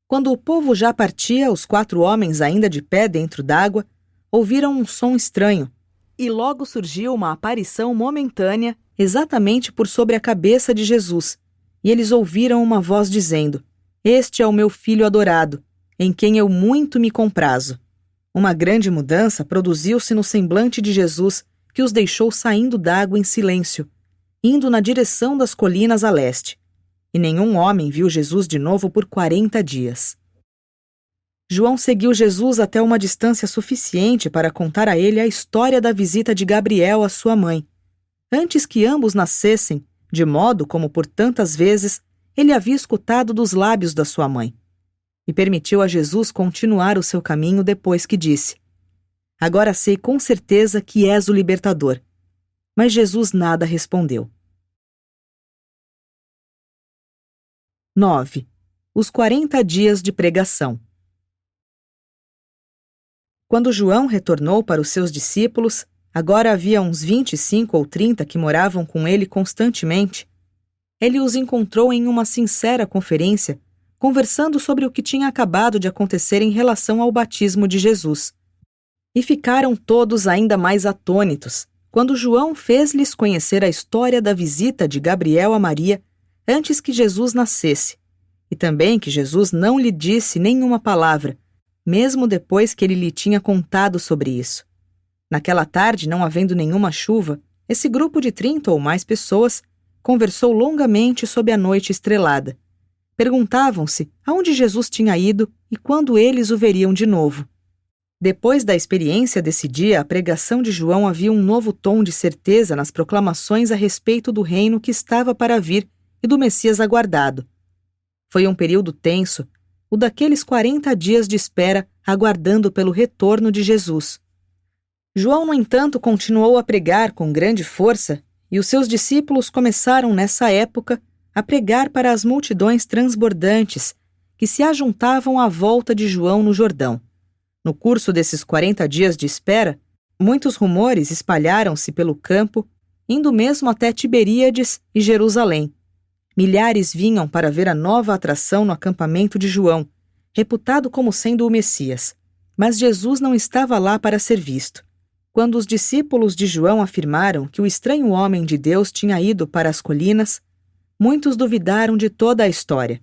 Quando o povo já partia, os 4 homens ainda de pé dentro d'água, ouviram um som estranho, e logo surgiu uma aparição momentânea exatamente por sobre a cabeça de Jesus, e eles ouviram uma voz dizendo: "Este é o meu filho adorado, em quem eu muito me comprazo." Uma grande mudança produziu-se no semblante de Jesus, que os deixou saindo d'água em silêncio, indo na direção das colinas a leste. E nenhum homem viu Jesus de novo por 40 dias. João seguiu Jesus até uma distância suficiente para contar a ele a história da visita de Gabriel à sua mãe, antes que ambos nascessem, de modo como por tantas vezes ele havia escutado dos lábios da sua mãe. E permitiu a Jesus continuar o seu caminho depois que disse: "Agora sei com certeza que és o libertador." Mas Jesus nada respondeu. 9. Os 40 dias de pregação. Quando João retornou para os seus discípulos, agora havia uns 25 ou 30 que moravam com ele constantemente, ele os encontrou em uma sincera conferência, conversando sobre o que tinha acabado de acontecer em relação ao batismo de Jesus. E ficaram todos ainda mais atônitos, quando João fez-lhes conhecer a história da visita de Gabriel a Maria antes que Jesus nascesse, e também que Jesus não lhe disse nenhuma palavra, mesmo depois que ele lhe tinha contado sobre isso. Naquela tarde, não havendo nenhuma chuva, esse grupo de 30 ou mais pessoas conversou longamente sob a noite estrelada. Perguntavam-se aonde Jesus tinha ido e quando eles o veriam de novo. Depois da experiência desse dia, a pregação de João havia um novo tom de certeza nas proclamações a respeito do reino que estava para vir e do Messias aguardado. Foi um período tenso, o daqueles 40 dias de espera aguardando pelo retorno de Jesus. João, no entanto, continuou a pregar com grande força, e os seus discípulos começaram, nessa época, a pregar para as multidões transbordantes que se ajuntavam à volta de João no Jordão. No curso desses 40 dias de espera, muitos rumores espalharam-se pelo campo, indo mesmo até Tiberíades e Jerusalém. Milhares vinham para ver a nova atração no acampamento de João, reputado como sendo o Messias. Mas Jesus não estava lá para ser visto. Quando os discípulos de João afirmaram que o estranho homem de Deus tinha ido para as colinas, muitos duvidaram de toda a história.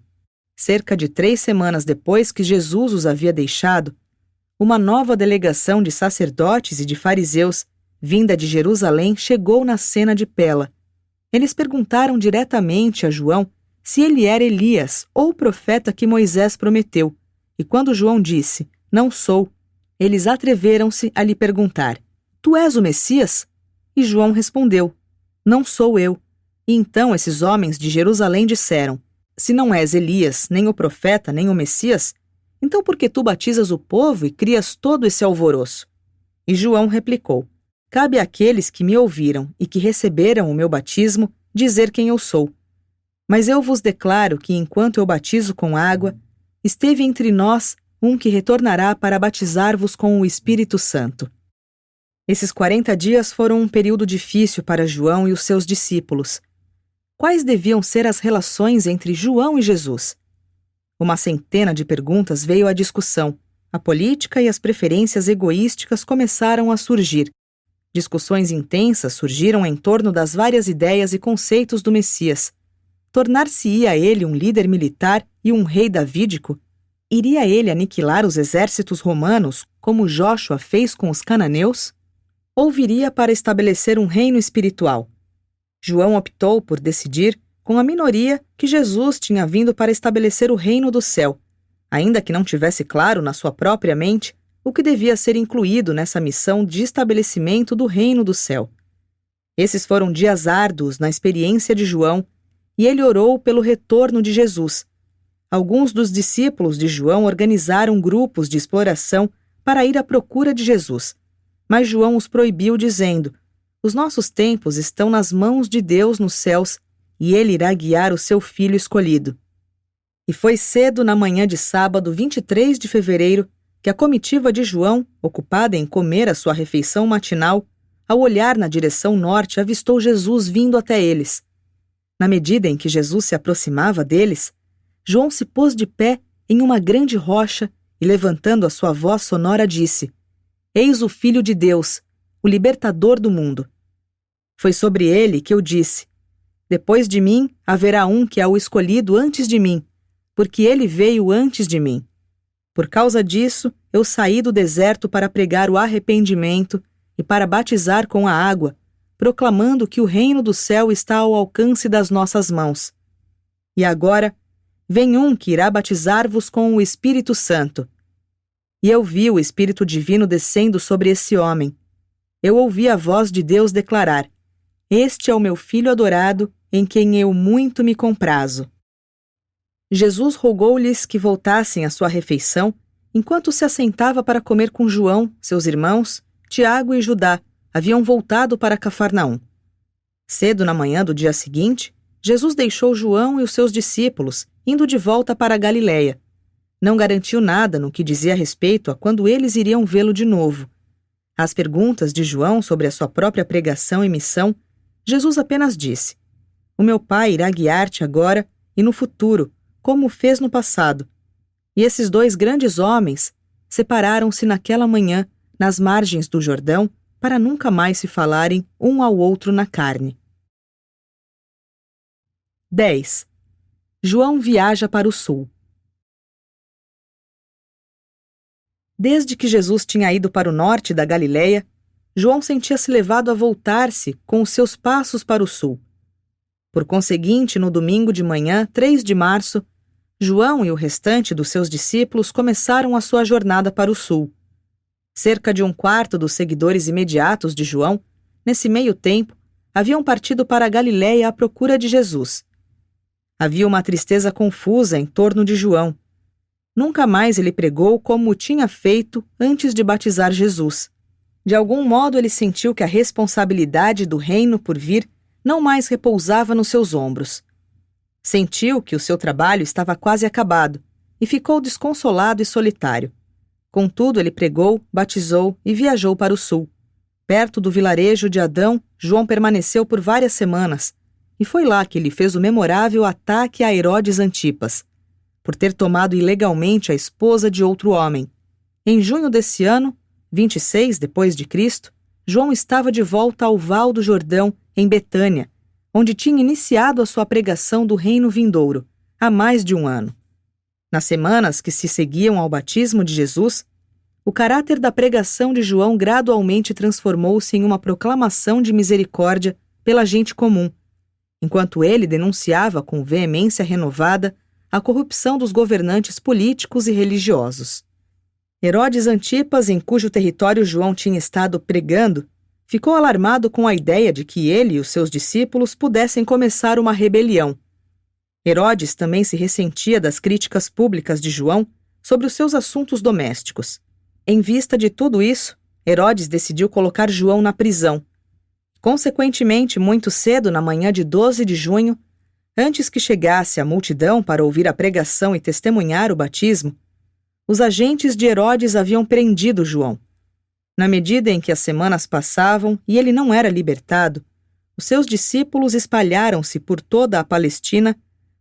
Cerca de 3 semanas depois que Jesus os havia deixado, uma nova delegação de sacerdotes e de fariseus, vinda de Jerusalém, chegou na cena de Pela. Eles perguntaram diretamente a João se ele era Elias ou o profeta que Moisés prometeu, e quando João disse, "Não sou", eles atreveram-se a lhe perguntar, "Tu és o Messias?" E João respondeu, "Não sou eu." E então esses homens de Jerusalém disseram, "Se não és Elias, nem o profeta, nem o Messias, então por que tu batizas o povo e crias todo esse alvoroço?" E João replicou, "Cabe àqueles que me ouviram e que receberam o meu batismo dizer quem eu sou. Mas eu vos declaro que enquanto eu batizo com água, esteve entre nós um que retornará para batizar-vos com o Espírito Santo." Esses 40 dias foram um período difícil para João e os seus discípulos. Quais deviam ser as relações entre João e Jesus? Uma centena de perguntas veio à discussão. A política e as preferências egoísticas começaram a surgir. Discussões intensas surgiram em torno das várias ideias e conceitos do Messias. Tornar-se-ia ele um líder militar e um rei davídico? Iria ele aniquilar os exércitos romanos, como Jóshua fez com os cananeus? Ou viria para estabelecer um reino espiritual? João optou por decidir, com a minoria, que Jesus tinha vindo para estabelecer o reino do céu, ainda que não tivesse claro na sua própria mente o que devia ser incluído nessa missão de estabelecimento do reino do céu. Esses foram dias árduos na experiência de João, e ele orou pelo retorno de Jesus. Alguns dos discípulos de João organizaram grupos de exploração para ir à procura de Jesus. Mas João os proibiu, dizendo, "Os nossos tempos estão nas mãos de Deus nos céus, e ele irá guiar o seu filho escolhido." E foi cedo na manhã de sábado, 23 de fevereiro, que a comitiva de João, ocupada em comer a sua refeição matinal, ao olhar na direção norte, avistou Jesus vindo até eles. Na medida em que Jesus se aproximava deles, João se pôs de pé em uma grande rocha e, levantando a sua voz sonora, disse, "Eis o Filho de Deus, o libertador do mundo." Foi sobre ele que eu disse, "Depois de mim haverá um que é o escolhido antes de mim, porque ele veio antes de mim." Por causa disso, eu saí do deserto para pregar o arrependimento e para batizar com a água, proclamando que o reino do céu está ao alcance das nossas mãos. E agora, vem um que irá batizar-vos com o Espírito Santo. E eu vi o Espírito Divino descendo sobre esse homem. Eu ouvi a voz de Deus declarar, "Este é o meu Filho adorado, em quem eu muito me comprazo." Jesus rogou-lhes que voltassem à sua refeição, enquanto se assentava para comer com João, seus irmãos, Tiago e Judá, haviam voltado para Cafarnaum. Cedo na manhã do dia seguinte, Jesus deixou João e os seus discípulos, indo de volta para a Galiléia. Não garantiu nada no que dizia respeito a quando eles iriam vê-lo de novo. Às perguntas de João sobre a sua própria pregação e missão, Jesus apenas disse, "O meu Pai irá guiar-te agora e no futuro, como o fez no passado." E esses 2 grandes homens separaram-se naquela manhã nas margens do Jordão para nunca mais se falarem um ao outro na carne. 10. João viaja para o sul. Desde que Jesus tinha ido para o norte da Galiléia, João sentia-se levado a voltar-se com os seus passos para o sul. Por conseguinte, no domingo de manhã, 3 de março, João e o restante dos seus discípulos começaram a sua jornada para o sul. Cerca de um quarto dos seguidores imediatos de João, nesse meio tempo, haviam partido para a Galiléia à procura de Jesus. Havia uma tristeza confusa em torno de João. Nunca mais ele pregou como o tinha feito antes de batizar Jesus. De algum modo ele sentiu que a responsabilidade do reino por vir não mais repousava nos seus ombros. Sentiu que o seu trabalho estava quase acabado e ficou desconsolado e solitário. Contudo, ele pregou, batizou e viajou para o sul. Perto do vilarejo de Adão, João permaneceu por várias semanas, e foi lá que ele fez o memorável ataque a Herodes Antipas, por ter tomado ilegalmente a esposa de outro homem. Em junho desse ano, 26 depois de Cristo, João estava de volta ao Val do Jordão, em Betânia, onde tinha iniciado a sua pregação do reino vindouro, há mais de um ano. Nas semanas que se seguiam ao batismo de Jesus, o caráter da pregação de João gradualmente transformou-se em uma proclamação de misericórdia pela gente comum, enquanto ele denunciava com veemência renovada a corrupção dos governantes políticos e religiosos. Herodes Antipas, em cujo território João tinha estado pregando, ficou alarmado com a ideia de que ele e os seus discípulos pudessem começar uma rebelião. Herodes também se ressentia das críticas públicas de João sobre os seus assuntos domésticos. Em vista de tudo isso, Herodes decidiu colocar João na prisão. Consequentemente, muito cedo, na manhã de 12 de junho, antes que chegasse a multidão para ouvir a pregação e testemunhar o batismo, os agentes de Herodes haviam prendido João. Na medida em que as semanas passavam e ele não era libertado, os seus discípulos espalharam-se por toda a Palestina,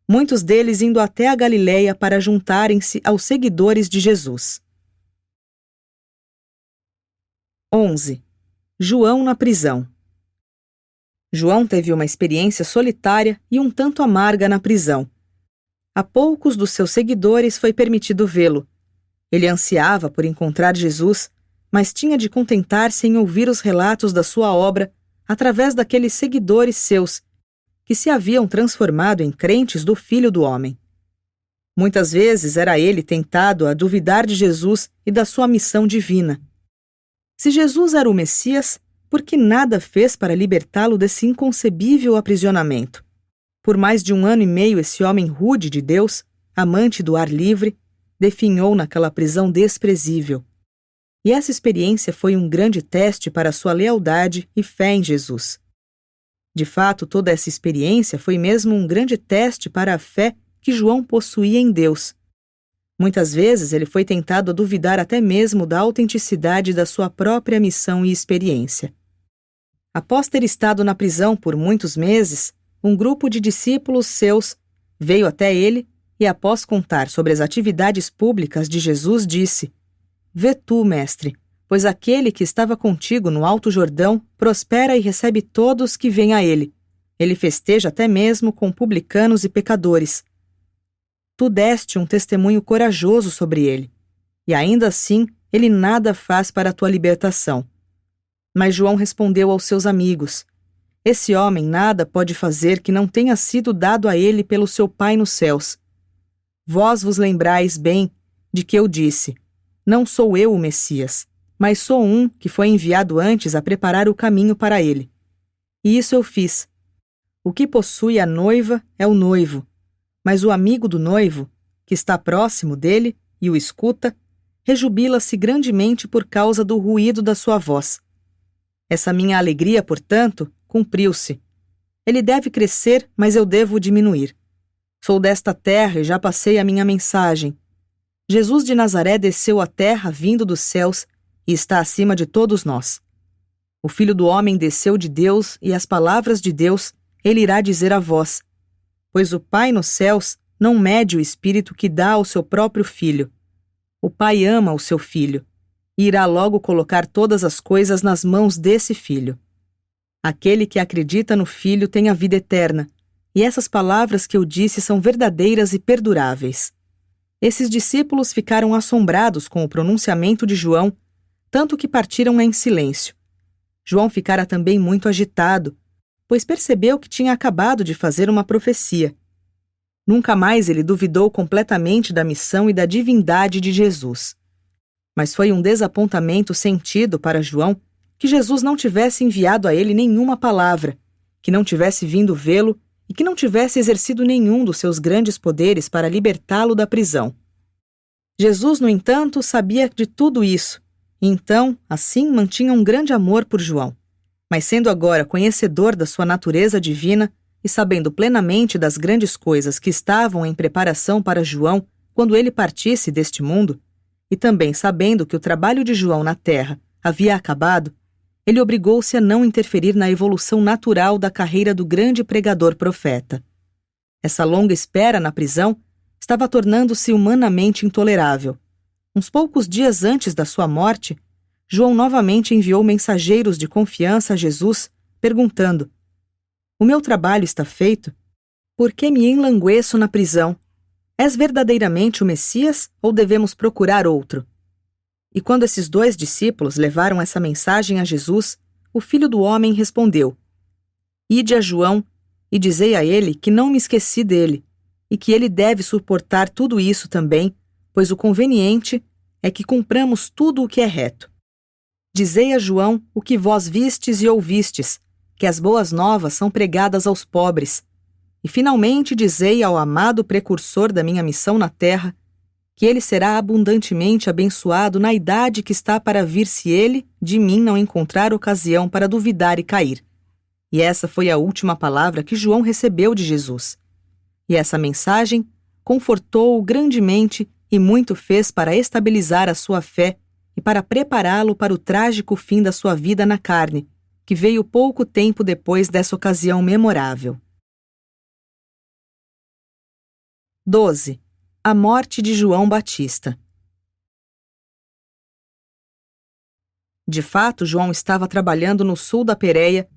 muitos deles indo até a Galiléia para juntarem-se aos seguidores de Jesus. 11. João na prisão. João teve uma experiência solitária e um tanto amarga na prisão. A poucos dos seus seguidores foi permitido vê-lo. Ele ansiava por encontrar Jesus, mas tinha de contentar-se em ouvir os relatos da sua obra através daqueles seguidores seus, que se haviam transformado em crentes do Filho do Homem. Muitas vezes era ele tentado a duvidar de Jesus e da sua missão divina. Se Jesus era o Messias, por que nada fez para libertá-lo desse inconcebível aprisionamento? Por mais de 1 ano e meio esse homem rude de Deus, amante do ar livre, definhou naquela prisão desprezível. E essa experiência foi um grande teste para sua lealdade e fé em Jesus. De fato, toda essa experiência foi mesmo um grande teste para a fé que João possuía em Deus. Muitas vezes ele foi tentado a duvidar até mesmo da autenticidade da sua própria missão e experiência. Após ter estado na prisão por muitos meses, um grupo de discípulos seus veio até ele e, após contar sobre as atividades públicas de Jesus, disse: "Vê tu, mestre, pois aquele que estava contigo no Alto Jordão prospera e recebe todos que vêm a ele. Ele festeja até mesmo com publicanos e pecadores. Tu deste um testemunho corajoso sobre ele, e ainda assim ele nada faz para a tua libertação." Mas João respondeu aos seus amigos: "Esse homem nada pode fazer que não tenha sido dado a ele pelo seu Pai nos céus. Vós vos lembrais bem de que eu disse: não sou eu o Messias, mas sou um que foi enviado antes a preparar o caminho para ele. E isso eu fiz. O que possui a noiva é o noivo, mas o amigo do noivo, que está próximo dele e o escuta, rejubila-se grandemente por causa do ruído da sua voz. Essa minha alegria, portanto, cumpriu-se. Ele deve crescer, mas eu devo diminuir. Sou desta terra e já passei a minha mensagem. Jesus de Nazaré desceu à terra vindo dos céus e está acima de todos nós. O Filho do Homem desceu de Deus e as palavras de Deus ele irá dizer a vós. Pois o Pai nos céus não mede o Espírito que dá ao seu próprio Filho. O Pai ama o seu Filho e irá logo colocar todas as coisas nas mãos desse Filho. Aquele que acredita no Filho tem a vida eterna, e essas palavras que eu disse são verdadeiras e perduráveis. Esses discípulos ficaram assombrados com o pronunciamento de João, tanto que partiram em silêncio. João ficara também muito agitado, pois percebeu que tinha acabado de fazer uma profecia. Nunca mais ele duvidou completamente da missão e da divindade de Jesus. Mas foi um desapontamento sentido para João que Jesus não tivesse enviado a ele nenhuma palavra, que não tivesse vindo vê-lo e que não tivesse exercido nenhum dos seus grandes poderes para libertá-lo da prisão. Jesus, no entanto, sabia de tudo isso, e então, assim, mantinha um grande amor por João. Mas sendo agora conhecedor da sua natureza divina e sabendo plenamente das grandes coisas que estavam em preparação para João quando ele partisse deste mundo, e também sabendo que o trabalho de João na terra havia acabado, ele obrigou-se a não interferir na evolução natural da carreira do grande pregador-profeta. Essa longa espera na prisão estava tornando-se humanamente intolerável. Uns poucos dias antes da sua morte, João novamente enviou mensageiros de confiança a Jesus, perguntando: "O meu trabalho está feito? Por que me enlangueço na prisão? És verdadeiramente o Messias ou devemos procurar outro?" E quando esses 2 discípulos levaram essa mensagem a Jesus, o Filho do Homem respondeu: "Ide a João e dizei a ele que não me esqueci dele, e que ele deve suportar tudo isso também, pois o conveniente é que cumpramos tudo o que é reto. Dizei a João o que vós vistes e ouvistes, que as boas novas são pregadas aos pobres. E finalmente dizei ao amado precursor da minha missão na terra, que ele será abundantemente abençoado na idade que está para vir se ele, de mim, não encontrar ocasião para duvidar e cair." E essa foi a última palavra que João recebeu de Jesus. E essa mensagem confortou-o grandemente e muito fez para estabilizar a sua fé e para prepará-lo para o trágico fim da sua vida na carne, que veio pouco tempo depois dessa ocasião memorável. 12. A morte de João Batista. De fato, João estava trabalhando no sul da Pérea,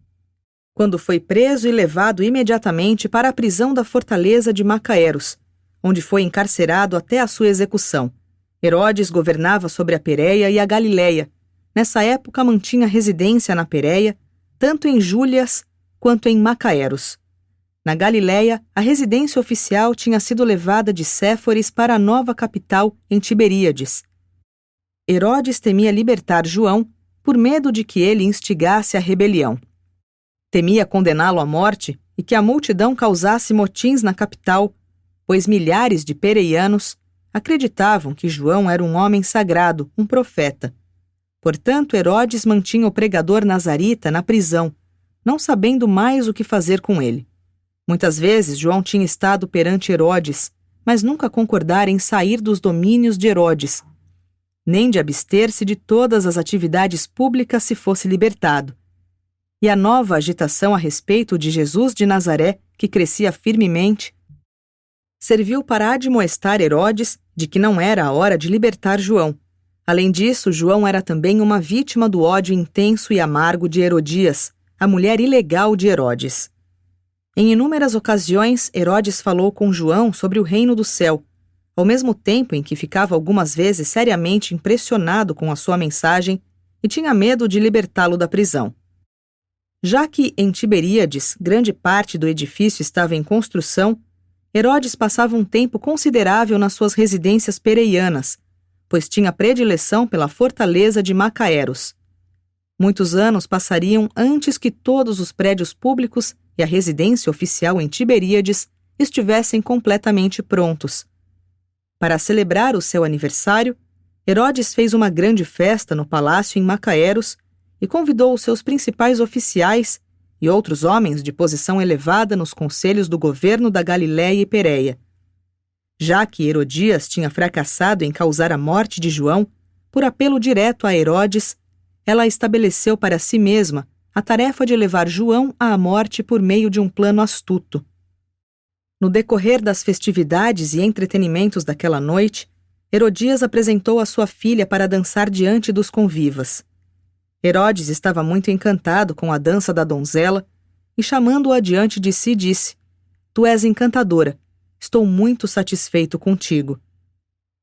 quando foi preso e levado imediatamente para a prisão da fortaleza de Macaeros, onde foi encarcerado até a sua execução. Herodes governava sobre a Pérea e a Galiléia. Nessa época mantinha residência na Pérea, tanto em Júlias quanto em Macaeros. Na Galiléia, a residência oficial tinha sido levada de Séforis para a nova capital em Tiberíades. Herodes temia libertar João por medo de que ele instigasse a rebelião. Temia condená-lo à morte e que a multidão causasse motins na capital, pois milhares de pereianos acreditavam que João era um homem sagrado, um profeta. Portanto, Herodes mantinha o pregador nazarita na prisão, não sabendo mais o que fazer com ele. Muitas vezes João tinha estado perante Herodes, mas nunca concordara em sair dos domínios de Herodes, nem de abster-se de todas as atividades públicas se fosse libertado. E a nova agitação a respeito de Jesus de Nazaré, que crescia firmemente, serviu para admoestar Herodes de que não era a hora de libertar João. Além disso, João era também uma vítima do ódio intenso e amargo de Herodias, a mulher ilegal de Herodes. Em inúmeras ocasiões, Herodes falou com João sobre o reino do céu, ao mesmo tempo em que ficava algumas vezes seriamente impressionado com a sua mensagem e tinha medo de libertá-lo da prisão. Já que em Tiberíades grande parte do edifício estava em construção, Herodes passava um tempo considerável nas suas residências pereianas, pois tinha predileção pela fortaleza de Macaeros. Muitos anos passariam antes que todos os prédios públicos e a residência oficial em Tiberíades estivessem completamente prontos. Para celebrar o seu aniversário, Herodes fez uma grande festa no palácio em Macaeros e convidou os seus principais oficiais e outros homens de posição elevada nos conselhos do governo da Galiléia e Pérea. Já que Herodias tinha fracassado em causar a morte de João, por apelo direto a Herodes, ela estabeleceu para si mesma a tarefa de levar João à morte por meio de um plano astuto. No decorrer das festividades e entretenimentos daquela noite, Herodias apresentou a sua filha para dançar diante dos convivas. Herodes estava muito encantado com a dança da donzela e, chamando-a diante de si, disse: "Tu és encantadora, estou muito satisfeito contigo.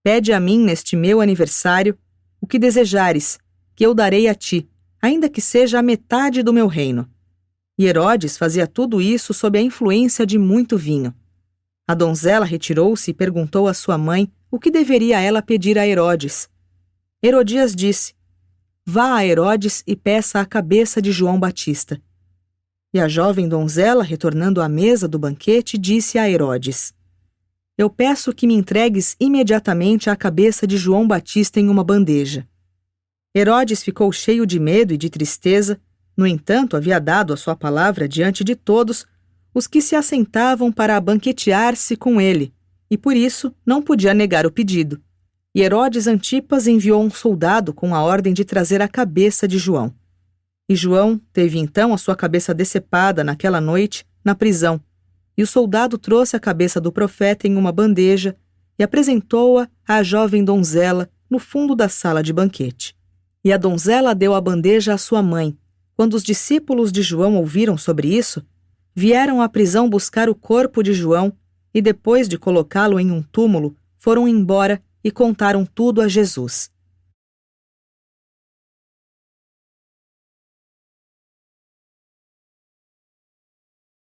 Pede a mim, neste meu aniversário, o que desejares, que eu darei a ti, ainda que seja a metade do meu reino." E Herodes fazia tudo isso sob a influência de muito vinho. A donzela retirou-se e perguntou à sua mãe o que deveria ela pedir a Herodes. Herodias disse: Vá a Herodes e peça a cabeça de João Batista. E a jovem donzela, retornando à mesa do banquete, disse a Herodes: Eu peço que me entregues imediatamente a cabeça de João Batista em uma bandeja. Herodes ficou cheio de medo e de tristeza, no entanto, havia dado a sua palavra diante de todos os que se assentavam para banquetear-se com ele, e por isso não podia negar o pedido. E Herodes Antipas enviou um soldado com a ordem de trazer a cabeça de João. E João teve então a sua cabeça decepada naquela noite, na prisão, e o soldado trouxe a cabeça do profeta em uma bandeja e apresentou-a à jovem donzela no fundo da sala de banquete. E a donzela deu a bandeja à sua mãe. Quando os discípulos de João ouviram sobre isso, vieram à prisão buscar o corpo de João e, depois de colocá-lo em um túmulo, foram embora e contaram tudo a Jesus.